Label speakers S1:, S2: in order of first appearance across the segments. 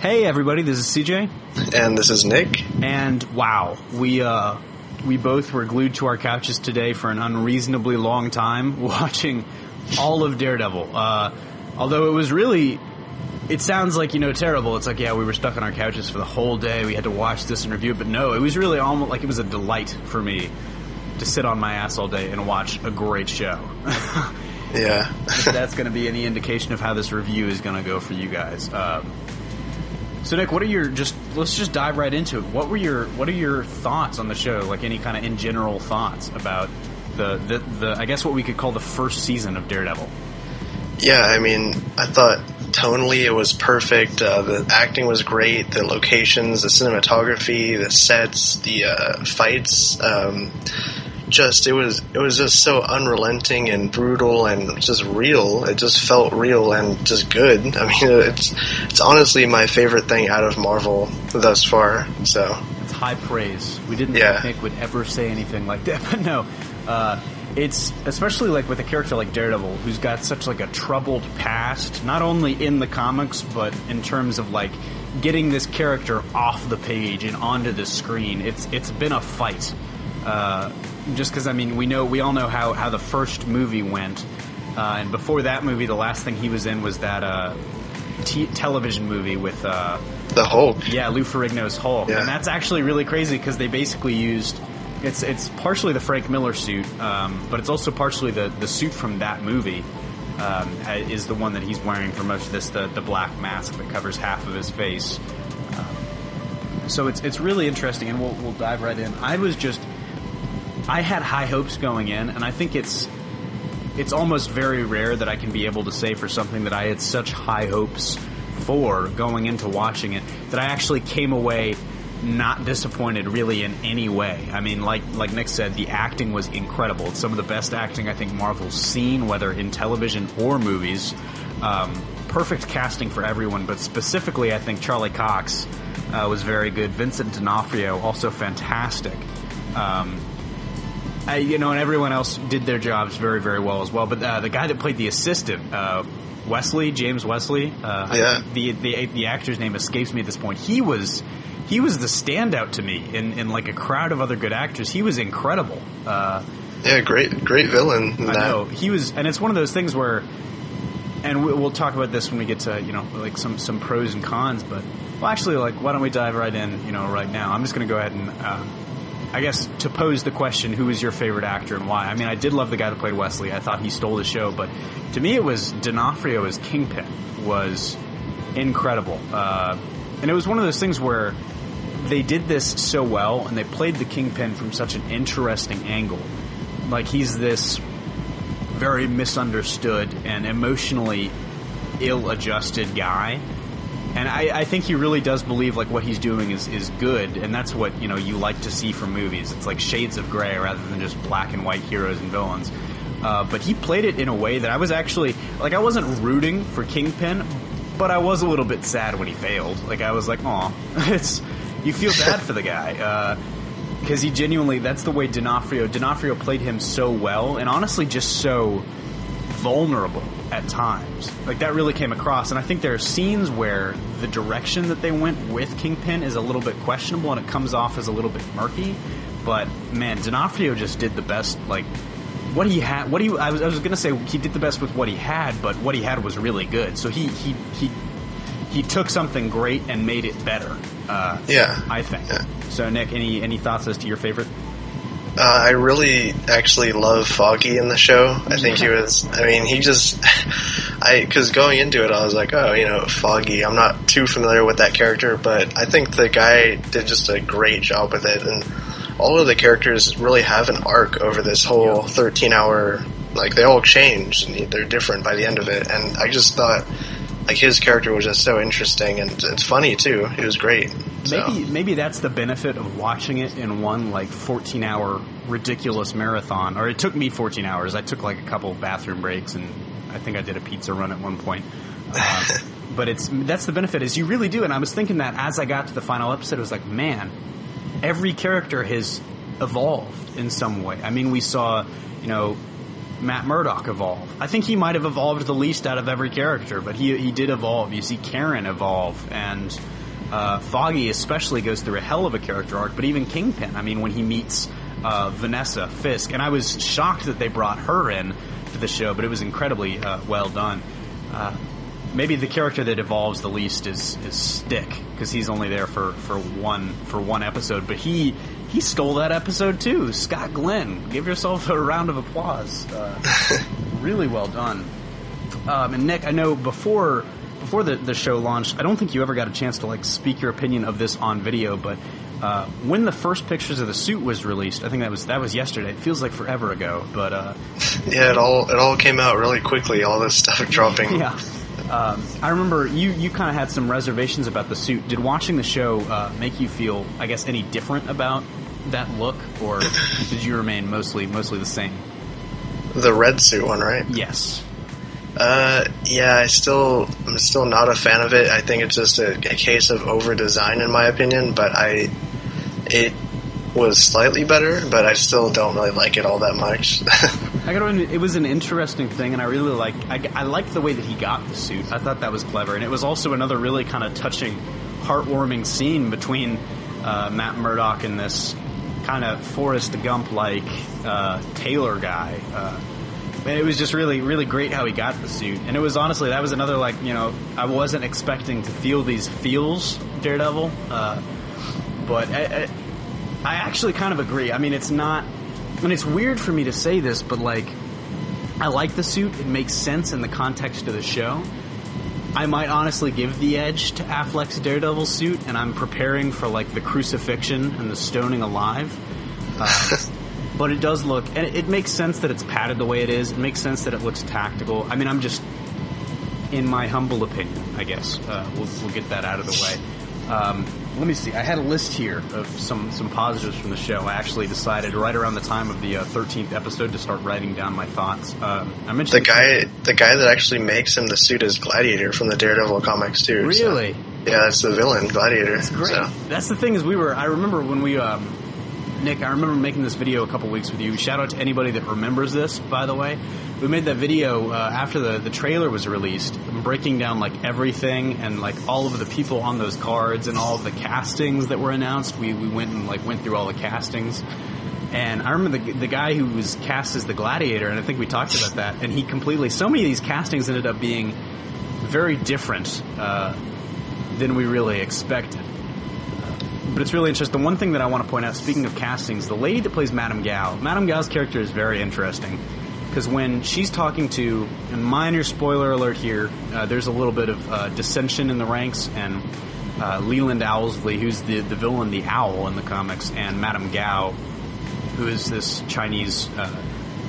S1: Hey everybody, this is CJ.
S2: And this is Nick.
S1: And wow, we both were glued to our couches today for an unreasonably long time watching all of Daredevil. Although it was really, it sounds like, terrible. It's like, yeah, we were stuck on our couches for the whole day. We had to watch this and review it. But no, it was really almost like it was a delight for me to sit on my ass all day and watch a great show.
S2: Yeah.
S1: If that's going to be any indication of how this review is going to go for you guys. So Nick, let's just dive right into it. What are your thoughts on the show? Like any kind of in general thoughts about the I guess what we could call the first season of Daredevil.
S2: Yeah, I mean, I thought tonally it was perfect. The acting was great. The locations, the cinematography, the sets, the fights. It was just so unrelenting and brutal and just real. It just felt real and just good. I mean, it's honestly my favorite thing out of Marvel thus far. So
S1: it's high praise. We didn't think Nick would ever say anything like that, but no. It's especially like with a character like Daredevil, who's got such like a troubled past, not only in the comics, but in terms of like getting this character off the page and onto the screen. It's been a fight. Just because, I mean, we all know how the first movie went, and before that movie, the last thing he was in was that television movie with
S2: the Hulk.
S1: Yeah, Lou Ferrigno's Hulk, and that's actually really crazy because they basically used it's partially the Frank Miller suit, but it's also partially the suit from that movie is the one that he's wearing for most of this, the black mask that covers half of his face. So it's really interesting, and we'll dive right in. I had high hopes going in, and I think it's almost very rare that I can be able to say for something that I had such high hopes for going into watching it that I actually came away not disappointed really in any way. I mean, like Nick said, the acting was incredible. It's some of the best acting I think Marvel's seen, whether in television or movies. Perfect casting for everyone, but specifically I think Charlie Cox was very good. Vincent D'Onofrio, also fantastic. And everyone else did their jobs very, very well as well. But the guy that played the assistant, James Wesley, the actor's name escapes me at this point. He was the standout to me in like a crowd of other good actors. He was incredible.
S2: Great villain.
S1: I know he was, and it's one of those things where, and we'll talk about this when we get to like some pros and cons. But actually, like, why don't we dive right in? Right now, I'm just going to go ahead and. I guess to pose the question, who is your favorite actor and why? I mean, I did love the guy that played Wesley. I thought he stole the show, but to me it was D'Onofrio as Kingpin was incredible. And it was one of those things where they did this so well, and they played the Kingpin from such an interesting angle. Like, he's this very misunderstood and emotionally ill-adjusted guy. And I think he really does believe like what he's doing is good, and that's what you like to see from movies. It's like shades of gray rather than just black and white heroes and villains. But he played it in a way that I was actually like, I wasn't rooting for Kingpin, but I was a little bit sad when he failed. Like, I was like, aw, you feel bad for the guy because he genuinely, that's the way D'Onofrio played him so well, and honestly just so vulnerable at times. Like, that really came across, and I think there are scenes where the direction that they went with Kingpin is a little bit questionable and it comes off as a little bit murky, but man, D'Onofrio just did the best. Like, what he had, I was gonna say he did the best with what he had, but what he had was really good, so he took something great and made it better. I think. So Nick, any thoughts as to your favorite?
S2: I really actually love Foggy in the show. I think because going into it, I was like, Foggy. I'm not too familiar with that character, but I think the guy did just a great job with it. And all of the characters really have an arc over this whole 13-hour, like, they all change and they're different by the end of it. And I just thought, like, his character was just so interesting, and it's funny too. It was great.
S1: Maybe that's the benefit of watching it in one like 14-hour ridiculous marathon. Or it took me 14 hours. I took like a couple bathroom breaks, and I think I did a pizza run at one point. But that's the benefit, is you really do. And I was thinking that as I got to the final episode, it was like, man, every character has evolved in some way. I mean, we saw, Matt Murdock evolve. I think he might have evolved the least out of every character, but he did evolve. You see Karen evolve, and Foggy especially goes through a hell of a character arc, but even Kingpin, I mean, when he meets Vanessa Fisk, and I was shocked that they brought her in to the show, but it was incredibly well done. Maybe the character that evolves the least is Stick, because he's only there for one episode, but he stole that episode too. Scott Glenn, give yourself a round of applause. Really well done. And Nick, I know before the show launched, I don't think you ever got a chance to like speak your opinion of this on video, but when the first pictures of the suit was released, I think that was yesterday. It feels like forever ago, but
S2: yeah, it all came out really quickly. All this stuff dropping.
S1: Yeah. I remember you kind of had some reservations about the suit. Did watching the show make you feel, I guess, any different about that look, or did you remain mostly the same?
S2: The red suit one, right?
S1: Yes.
S2: Yeah, I'm still not a fan of it. I think it's just a case of over design, in my opinion. But it was slightly better, but I still don't really like it all that much.
S1: I gotta admit, it was an interesting thing, and I really I liked the way that he got the suit. I thought that was clever, and it was also another really kind of touching, heartwarming scene between Matt Murdock and this kind of Forrest Gump-like tailor guy. And it was just really, really great how he got the suit. And it was honestly, that was another, like, you know, I wasn't expecting to feel these feels, Daredevil. But I actually kind of agree. I mean, it's not, and it's weird for me to say this, but like, I like the suit. It makes sense in the context of the show. I might honestly give the edge to Affleck's Daredevil suit, and I'm preparing for like the crucifixion and the stoning alive. But it does look, and it makes sense that it's padded the way it is. It makes sense that it looks tactical. I mean, I'm just, in my humble opinion, I guess, we'll get that out of the way. Let me see. I had a list here of some positives from the show. I actually decided right around the time of the 13th episode to start writing down my thoughts. I mentioned
S2: the guy that actually makes him the suit is Gladiator from the Daredevil comics too.
S1: Really?
S2: So, yeah, that's the villain, Gladiator.
S1: That's great.
S2: So.
S1: That's the thing is I remember when we Nick, I remember making this video a couple weeks with you. Shout out to anybody that remembers this, by the way. We made that video after the trailer was released, breaking down like everything and like all of the people on those cards and all of the castings that were announced. We went through all the castings. And I remember the guy who was cast as the Gladiator, and I think we talked about that, and so many of these castings ended up being very different than we really expected. But it's really interesting. The one thing that I want to point out, speaking of castings, the lady that plays Madame Gao's character is very interesting. Because when she's talking to, and minor spoiler alert here, there's a little bit of dissension in the ranks, and Leland Owlsley, who's the villain, the Owl in the comics, and Madame Gao, who is this Chinese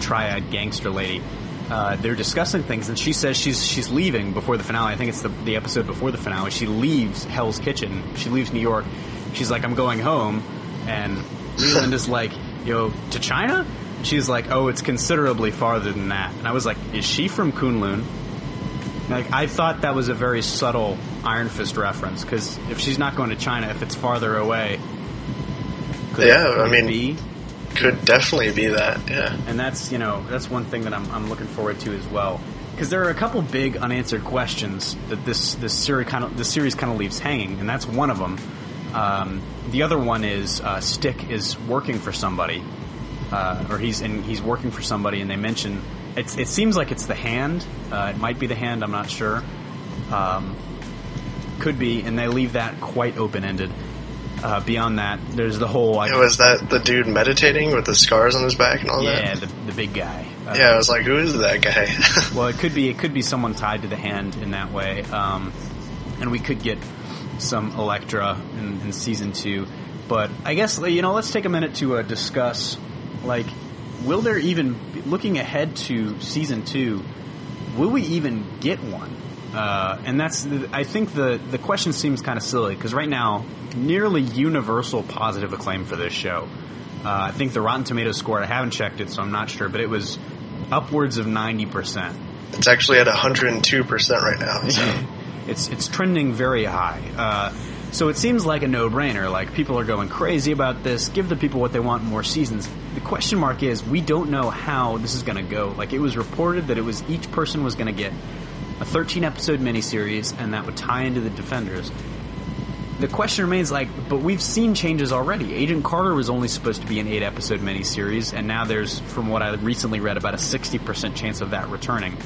S1: triad gangster lady, they're discussing things, and she says she's leaving before the finale. I think it's the episode before the finale. She leaves Hell's Kitchen. She leaves New York. She's like, I'm going home, and Leland is like, yo, to China? She's like, oh, it's considerably farther than that. And I was like, is she from Kunlun? Like, I thought that was a very subtle Iron Fist reference, because if she's not going to China, if it's farther away, could
S2: definitely be that, yeah.
S1: And that's one thing that I'm looking forward to as well. Because there are a couple big unanswered questions that this series kind of leaves hanging, and that's one of them. The other one is Stick is working for somebody, or he's working for somebody, and they mention it seems like it's the Hand. It might be the Hand. I'm not sure. Could be, and they leave that quite open-ended. Beyond that, there's the whole.
S2: Was that the dude meditating with the scars on his back and all that?
S1: Yeah, the big guy.
S2: Yeah, I was like, who is that guy?
S1: Well, it could be someone tied to the Hand in that way, and we could get some Elektra in season 2, but I guess let's take a minute to discuss, like, will there even, looking ahead to season 2, will we even get one? And that's, I think the question seems kind of silly, because right now, nearly universal positive acclaim for this show. I think the Rotten Tomatoes score, I haven't checked it, so I'm not sure, but it was upwards of 90%.
S2: It's actually at 102% right now. So.
S1: It's trending very high. So it seems like a no-brainer. Like, people are going crazy about this. Give the people what they want, more seasons. The question mark is, we don't know how this is going to go. Like, it was reported that each person was going to get a 13-episode miniseries, and that would tie into the Defenders. The question remains, like, but we've seen changes already. Agent Carter was only supposed to be an 8-episode miniseries, and now there's, from what I recently read, about a 60% chance of that returning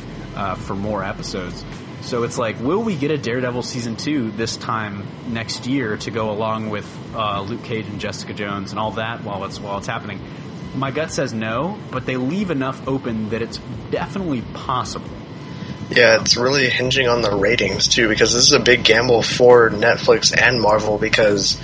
S1: for more episodes. So it's like, will we get a Daredevil Season 2 this time next year to go along with Luke Cage and Jessica Jones and all that while it's happening? My gut says no, but they leave enough open that it's definitely possible.
S2: Yeah, it's really hinging on the ratings, too, because this is a big gamble for Netflix and Marvel, because,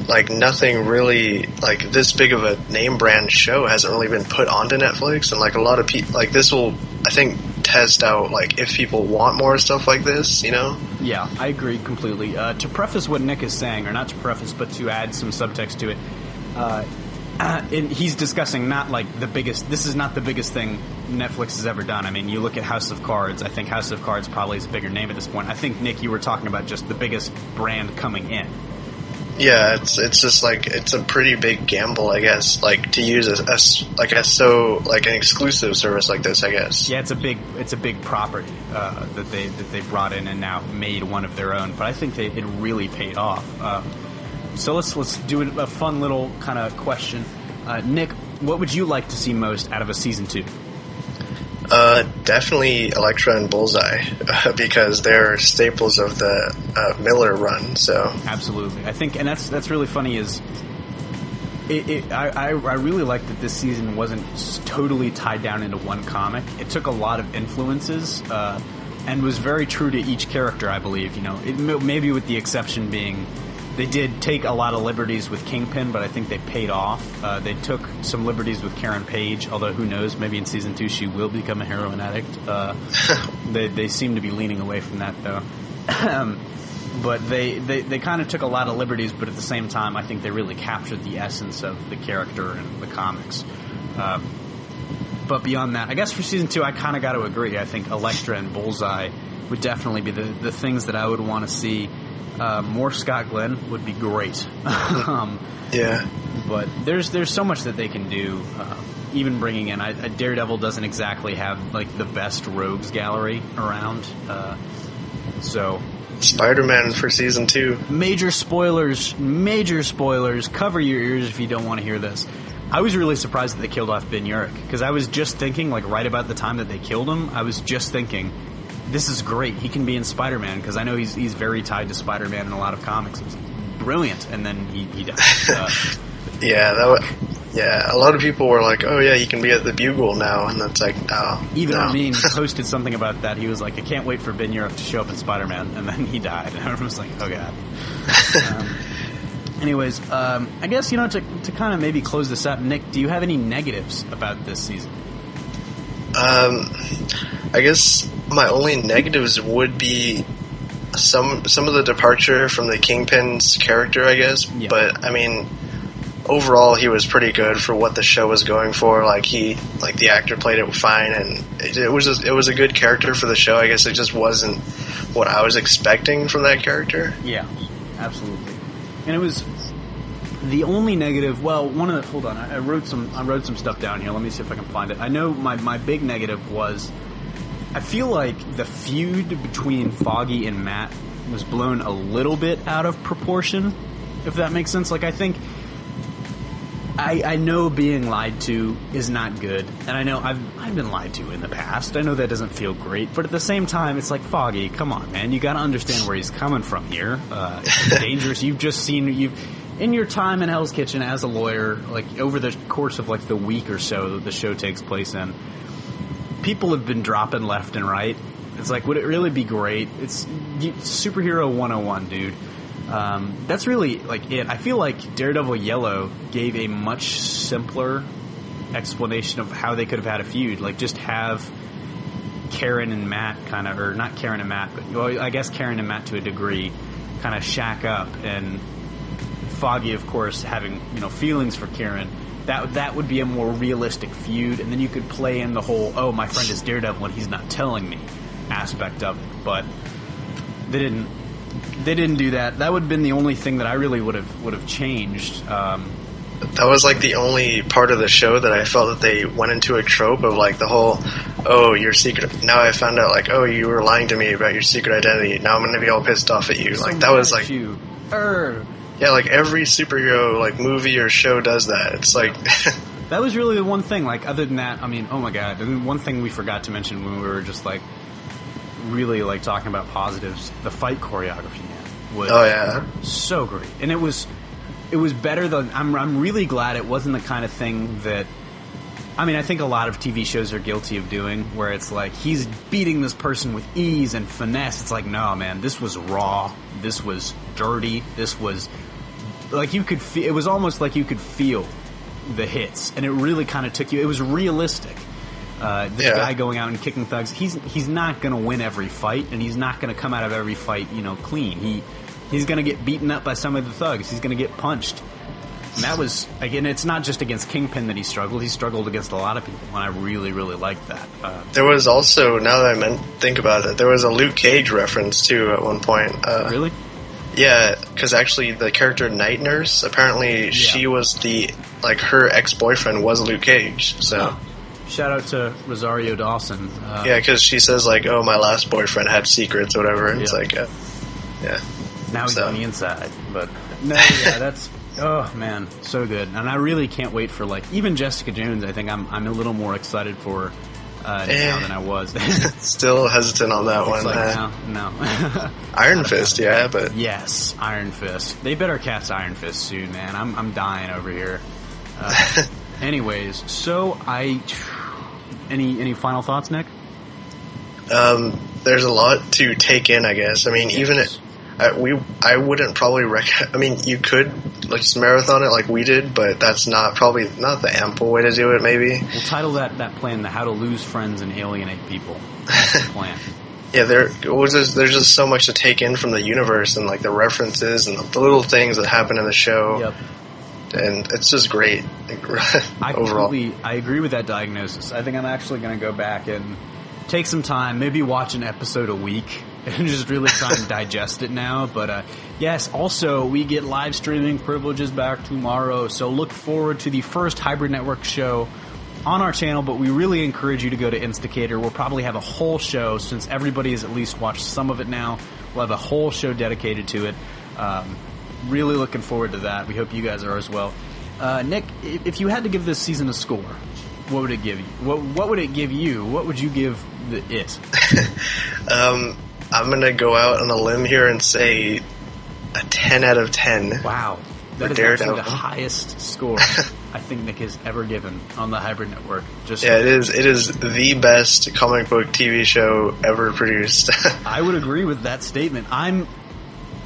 S2: like, nothing really, like, this big of a name brand show hasn't really been put onto Netflix, and, like, a lot of people, like, this will, I think, test out, like, if people want more stuff like this, you know?
S1: Yeah, I agree completely. To preface what Nick is saying, or not to preface, but to add some subtext to it, and he's discussing not like the biggest. This is not the biggest thing Netflix has ever done. I mean, you look at House of Cards. I think House of Cards probably is a bigger name at this point. I think, Nick, you were talking about just the biggest brand coming in.
S2: Yeah, it's just like, it's a pretty big gamble, I guess, like, to use an exclusive service like this, I guess.
S1: Yeah, it's a big property that they brought in and now made one of their own. But I think it really paid off. So let's do a fun little kind of question. Nick, what would you like to see most out of a season 2?
S2: Definitely Elektra and Bullseye, because they're staples of the Miller run. So
S1: absolutely, I think, and that's really funny. Is I really like that this season wasn't totally tied down into one comic. It took a lot of influences and was very true to each character. I believe, maybe with the exception being, they did take a lot of liberties with Kingpin, but I think they paid off. They took some liberties with Karen Page, although who knows, maybe in Season 2 she will become a heroin addict. They seem to be leaning away from that, though. But they kind of took a lot of liberties, but at the same time, I think they really captured the essence of the character and the comics. But beyond that, I guess for Season 2, I kind of got to agree. I think Elektra and Bullseye would definitely be the things that I would want to see. More Scott Glenn would be great.
S2: Yeah.
S1: But there's so much that they can do. Even bringing in, Daredevil doesn't exactly have like the best rogues gallery around. So
S2: Spider-Man for Season 2.
S1: Major spoilers. Cover your ears if you don't want to hear this. I was really surprised that they killed off Ben Urich, because I was just thinking, like, right about the time that they killed him, I was just thinking, this is great. He can be in Spider-Man, because I know he's very tied to Spider-Man in a lot of comics. It was brilliant, and then he died.
S2: Yeah, a lot of people were like, "Oh yeah, he can be at the Bugle now," and that's like, "Oh."
S1: Even Armin posted something about that. He was like, "I can't wait for Ben Urich to show up in Spider-Man," and then he died. And everyone was like, "Oh god." Anyways, I guess to kind of maybe close this up, Nick, do you have any negatives about this season?
S2: I guess my only negatives would be some of the departure from the Kingpin's character, I guess. Yeah. But I mean, overall, he was pretty good for what the show was going for. Like the actor played it fine, and it was a good character for the show. I guess it just wasn't what I was expecting from that character.
S1: Yeah, absolutely. And it was the only negative. Well, hold on. I wrote some stuff down here. Let me see if I can find it. I know my big negative was, I feel like the feud between Foggy and Matt was blown a little bit out of proportion, if that makes sense. Like, I think I know being lied to is not good, and I know I've been lied to in the past. I know that doesn't feel great, but at the same time, it's like, Foggy, come on, man, you got to understand where he's coming from here. It's dangerous. You've in your time in Hell's Kitchen as a lawyer, like over the course of like the week or so that the show takes place in, people have been dropping left and right. It's like, would it really be great? It's superhero 101, dude. That's really like it. I feel like Daredevil Yellow gave a much simpler explanation of how they could have had a feud. Like, just have Karen and Matt kind of, or not Karen and Matt, but well, I guess Karen and Matt to a degree, kind of shack up, and Foggy, of course, having feelings for Karen. That would be a more realistic feud, and then you could play in the whole, oh, my friend is Daredevil and he's not telling me aspect of it. But they didn't They didn't do that. That would have been the only thing that I really would have changed.
S2: That was like the only part of the show that I felt that they went into a trope of like the whole, oh, your secret. Now I found out like, oh, you were lying to me about your secret identity. Now I'm gonna be all pissed off at you. Like that was like, yeah, like every superhero like movie or show does that. It's like
S1: that was really the one thing. Like other than that, I mean, oh my god, and one thing we forgot to mention when we were just like really like talking about positives, the fight choreography, man, was so great, and it was better than I'm really glad it wasn't the kind of thing that, I mean, I think a lot of TV shows are guilty of doing, where it's like he's beating this person with ease and finesse. It's like, no, man, this was raw, this was dirty, this was like you could feel, it was almost like you could feel the hits, and it really kind of took you, it was realistic. This guy going out and kicking thugs, he's not going to win every fight, and he's not going to come out of every fight, clean. He's going to get beaten up by some of the thugs. He's going to get punched. And that was, again, it's not just against Kingpin that he struggled. He struggled against a lot of people, and I really, really liked that.
S2: There was also, now that I think about it, there was a Luke Cage reference, too, at one point.
S1: Really?
S2: Yeah, because actually the character Night Nurse, apparently she was her ex-boyfriend was Luke Cage, so...
S1: Shout out to Rosario Dawson.
S2: Yeah, because she says, like, oh, my last boyfriend had secrets or whatever, and it's like, yeah.
S1: Now he's on the inside, but no, yeah, that's oh man, so good, and I really can't wait for like even Jessica Jones. I think I'm a little more excited for now than I was.
S2: Still hesitant on that one.
S1: Like, no.
S2: Iron Fist, yeah, but
S1: yes, Iron Fist. They better cast Iron Fist soon, man. I'm dying over here. Anyways, so any final thoughts, Nick?
S2: There's a lot to take in, I guess. I mean, I wouldn't probably I mean, you could like just marathon it like we did, but that's probably not the ample way to do it. Maybe
S1: we'll title that plan the How to Lose Friends and Alienate People plan.
S2: Yeah, there's just so much to take in from the universe and like the references and the little things that happen in the show.
S1: Yep.
S2: And it's just great overall.
S1: I agree with that diagnosis. I think I'm actually going to go back and take some time, maybe watch an episode a week, and just really try and digest it now. But yes, also we get live streaming privileges back tomorrow, so look forward to the first Hybrid Network show on our channel. But we really encourage you to go to Instacator. We'll probably have a whole show, since everybody has at least watched some of it now. We'll have a whole show dedicated to it. Really looking forward to that. We hope you guys are as well. Nick, if you had to give this season a score, what would it give you? What would it give you? What would you give it?
S2: I'm going to go out on a limb here and say a 10 out of 10.
S1: Wow. That is actually the highest score I think Nick has ever given on the Hybrid Network. It
S2: is the best comic book TV show ever produced.
S1: I would agree with that statement.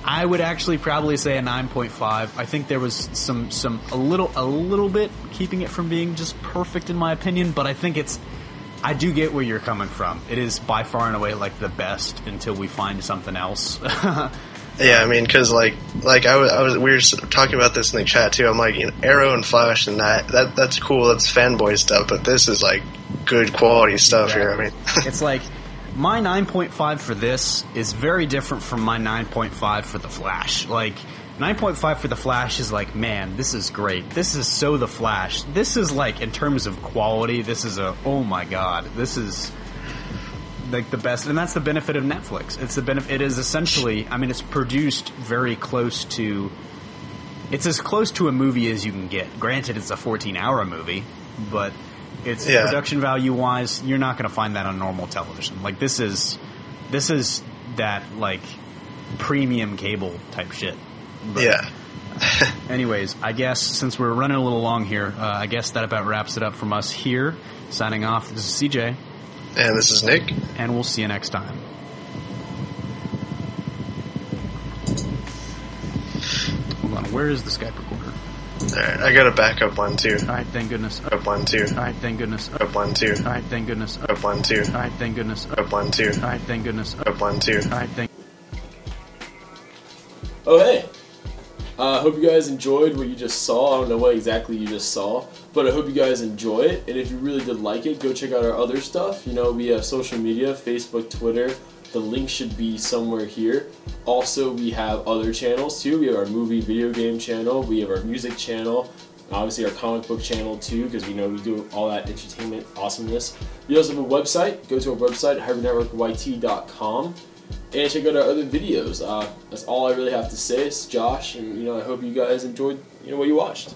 S1: I would actually probably say a 9.5. I think there was a little bit keeping it from being just perfect in my opinion, but I think I do get where you're coming from. It is by far and away like the best until we find something else.
S2: Yeah, I mean, because we were talking about this in the chat too. I'm like, Arrow and Flash and that's cool. That's fanboy stuff, but this is like good quality stuff here. I mean,
S1: it's like my 9.5 for this is very different from my 9.5 for the Flash. Like 9.5 for the Flash is like, man, this is great. This is so the Flash. This is like, in terms of quality, this is oh my god, this is like the best, and that's the benefit of Netflix. It is essentially, I mean, it's produced very close to, it's as close to a movie as you can get. Granted, it's a 14-hour movie, but it's production value wise, you're not going to find that on normal television. Like this is that like premium cable type shit. But anyways, I guess since we're running a little long here, I guess that about wraps it up from us here. Signing off. This is CJ.
S2: And this is Nick.
S1: And we'll see you next time. Hold on, where is the Skype recorder?
S2: Alright, I got a backup one too.
S1: Alright, thank goodness.
S2: Up one too.
S1: Alright, thank goodness.
S2: Up one too.
S1: Alright, thank goodness.
S2: Up one too.
S1: Alright, thank goodness.
S2: Up one too.
S1: Alright, thank goodness.
S2: Up one too.
S1: Alright, thank.
S3: Oh hey! I hope you guys enjoyed what you just saw. I don't know what exactly you just saw, but I hope you guys enjoy it. And if you really did like it, go check out our other stuff. We have social media, Facebook, Twitter, The link should be somewhere here. Also, we have other channels too. We have our movie video game channel. We have our music channel. Obviously our comic book channel too, because we know we do all that entertainment awesomeness. We also have a website. Go to our website, HyperNetworkYT.com, and check out our other videos. That's all I really have to say. It's Josh, and I hope you guys enjoyed what you watched.